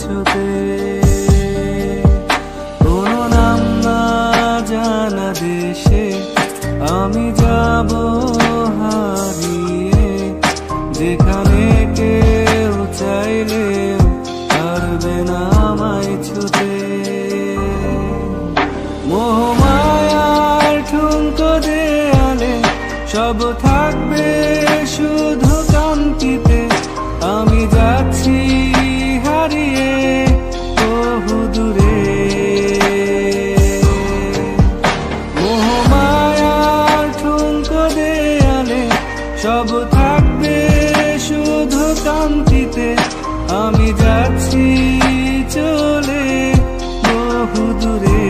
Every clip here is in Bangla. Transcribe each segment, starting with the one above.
ছুতে। কোনো নাম না জানা দেশে আমি যাব হারিয়ে, যেখানে কেউ চাইলেও পারবে না আমায় ছুতে। মোহমায়ার ঠুনকো দেয়ালে সব থাকবে শুধু কান্তিতে, আমি যাচ্ছি হারিয়ে বহু দূরে। মোহমায়ার ঠুনকো দেয়ালে সব থাকবে শুধু কান্তিতে, আমি যাচ্ছি চলে বহু দূরে,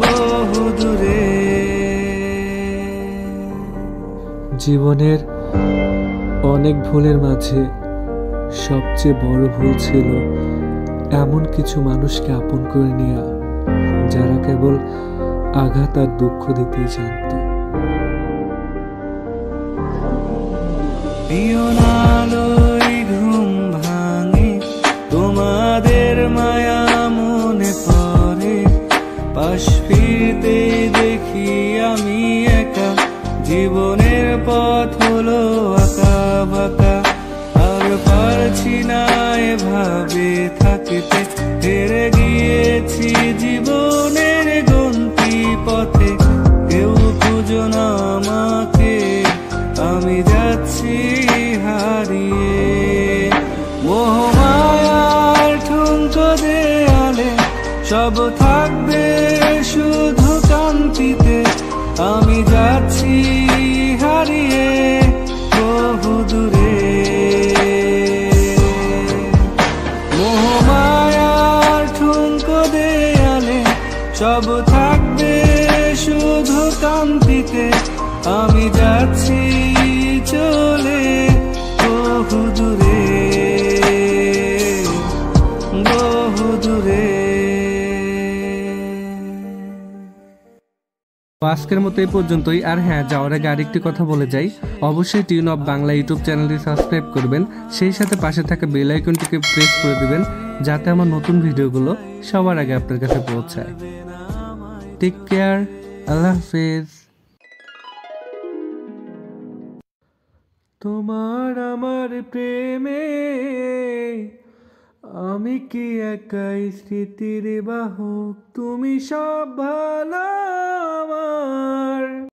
বহু দূরে। জীবনের অনেক ভুলের মাঝে সবচেয়ে বড় ভুল ছিল এমন কিছু মানুষকে আপন করে নেওয়া, যারা কেবল আঘাত আর দুঃখ দিতেই জানত। পিয়নালই ঘুম ভাঙে, তোমাদের মায়া মনে পড়ে, পাশ ফিরতেই দেখি আমি একা, জীবনের পথ হলো আঁকা বাঁকা। আর পারছি না এভাবে থাকতে, হেরে গিয়েছি জীবনের গন্তি পথে, কেউ খুঁজো না আমাকে, আমি যাচ্ছি হারিয়ে। মোহমায়ার ঠুনকো দেয়ালে সব থাকবে শুধু কান্তিতে, আমি যাচ্ছি হারিয়ে বহু দূরে। মোহমায়ার ঠুনকো দেয়ালে সব থাকবে শুধু কান্তিতে, আমি যাচ্ছি চলে বহু দূরে, বহু দূরে। আজকের মতো এই পর্যন্তই। আর হ্যাঁ, যাওয়ার আগে আরেকটি কথা বলে যাই, অবশ্যই টিউন অফ বাংলা ইউটিউব চ্যানেলটি সাবস্ক্রাইব করবেন, সেই সাথে পাশে থাকা বেল আইকনটিকে প্রেস করে দিবেন, যাতে আমার নতুন ভিডিওগুলো সবার আগে আপনার কাছে পৌঁছায়। টেক কেয়ার, আল্লাহ হাফেজ। তোমার আমার প্রেমে আমি কি একাই স্মৃতির বাহক, তুমি সব ভালো